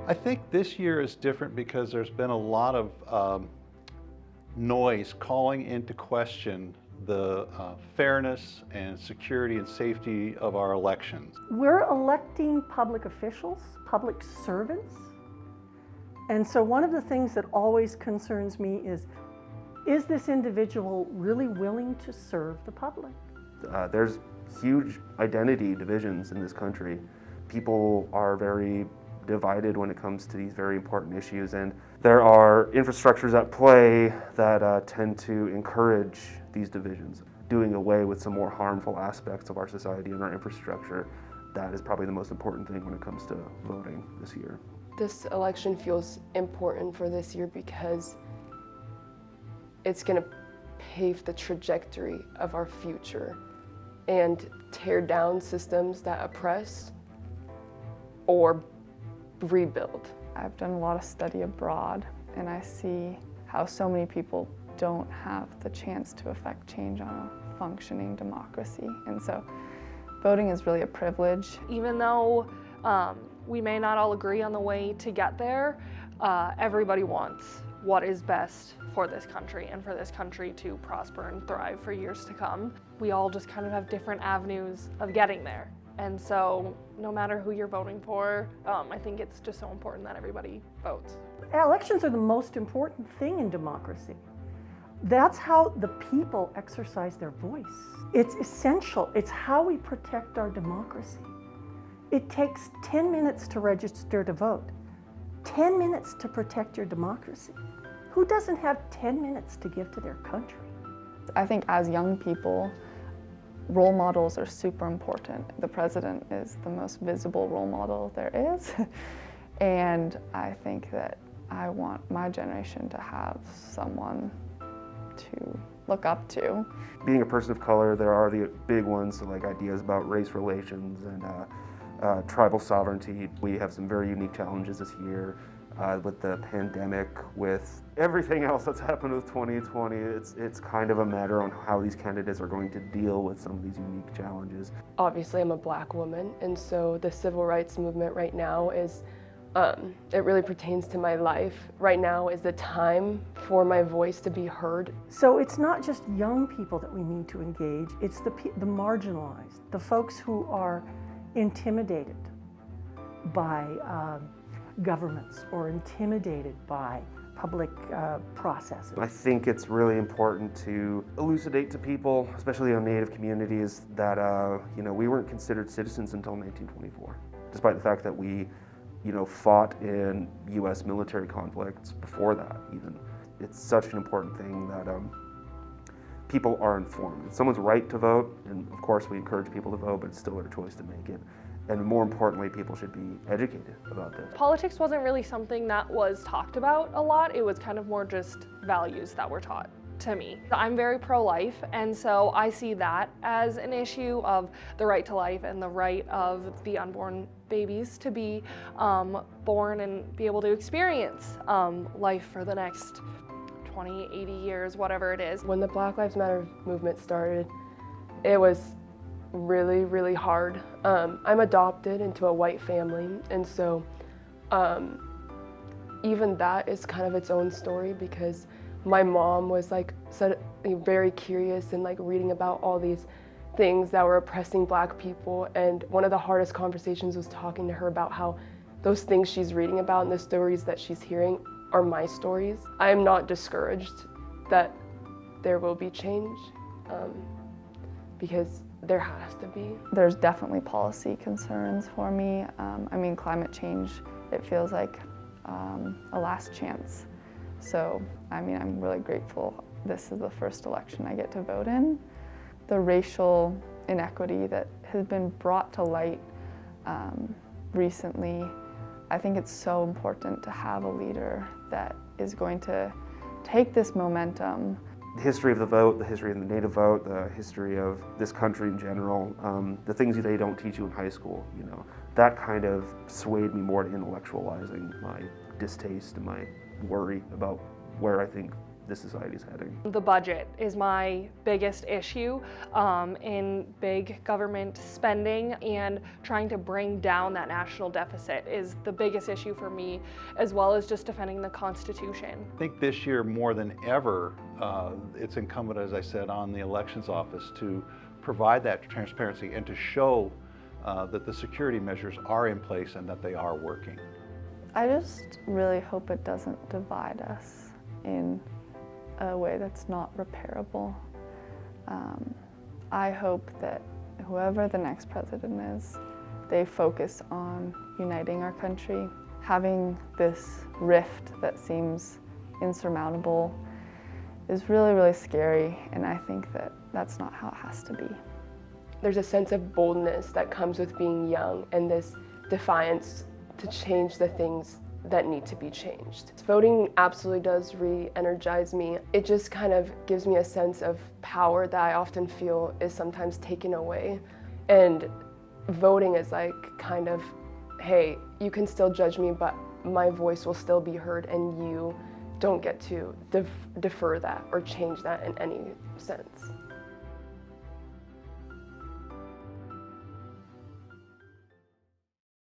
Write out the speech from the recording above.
I think this year is different because there's been a lot of noise calling into question the fairness and security and safety of our elections. We're electing public officials, public servants. And so one of the things that always concerns me is this individual really willing to serve the public? There's huge identity divisions in this country. People are very divided when it comes to these very important issues, and there are infrastructures at play that tend to encourage these divisions. Doing away with some more harmful aspects of our society and our infrastructure, that is probably the most important thing when it comes to voting this year. This election feels important for this year because it's going to pave the trajectory of our future and tear down systems that oppress or rebuild. I've done a lot of study abroad, and I see how so many people don't have the chance to affect change on a functioning democracy. And so voting is really a privilege. Even though we may not all agree on the way to get there, everybody wants what is best for this country and for this country to prosper and thrive for years to come. We all just kind of have different avenues of getting there. And so no matter who you're voting for, I think it's just so important that everybody votes. Elections are the most important thing in democracy. That's how the people exercise their voice. It's essential. It's how we protect our democracy. It takes 10 minutes to register to vote, 10 minutes to protect your democracy. Who doesn't have 10 minutes to give to their country? I think as young people, role models are super important. The president is the most visible role model there is. And I think that I want my generation to have someone to look up to. Being a person of color, there are the big ones, so like ideas about race relations and tribal sovereignty. We have some very unique challenges this year with the pandemic, with everything else that's happened with 2020. It's kind of a matter on how these candidates are going to deal with some of these unique challenges. Obviously, I'm a Black woman, and so the civil rights movement right now is, it really pertains to my life. Right now is the time for my voice to be heard. So it's not just young people that we need to engage, it's the marginalized, the folks who are intimidated by governments or intimidated by public processes. I think it's really important to elucidate to people, especially on Native communities, that we weren't considered citizens until 1924, despite the fact that we fought in U.S. military conflicts before that even. It's such an important thing that people are informed. It's someone's right to vote, and of course we encourage people to vote, but it's still their choice to make it. And more importantly, people should be educated about this. Politics wasn't really something that was talked about a lot. It was kind of more just values that were taught to me. I'm very pro-life, and so I see that as an issue of the right to life and the right of the unborn babies to be born and be able to experience life for the next 20, 80 years, whatever it is. When the Black Lives Matter movement started, it was really, really hard. I'm adopted into a white family, and so even that is kind of its own story, because my mom was very curious and reading about all these things that were oppressing Black people, and one of the hardest conversations was talking to her about how those things she's reading about and the stories that she's hearing are my stories. I am not discouraged that there will be change, because there has to be. There's definitely policy concerns for me. Climate change, it feels like a last chance. So, I'm really grateful this is the first election I get to vote in. The racial inequity that has been brought to light recently, I think it's so important to have a leader that is going to take this momentum. The history of the vote, the history of the Native vote, the history of this country in general, the things that they don't teach you in high school, that kind of swayed me more to intellectualizing my distaste and my worry about where I think this society is heading. The budget is my biggest issue in big government spending, and trying to bring down that national deficit is the biggest issue for me, as well as just defending the Constitution. I think this year more than ever, it's incumbent, as I said, on the elections office to provide that transparency and to show that the security measures are in place and that they are working. I just really hope it doesn't divide us in a way that's not repairable. I hope that whoever the next president is, they focus on uniting our country. Having this rift that seems insurmountable is really, really scary, and I think that that's not how it has to be. There's a sense of boldness that comes with being young, and this defiance to change the things that need to be changed. Voting absolutely does re-energize me. It just kind of gives me a sense of power that I often feel is sometimes taken away. And voting is like kind of, hey, you can still judge me, but my voice will still be heard, and you don't get to defer that or change that in any sense.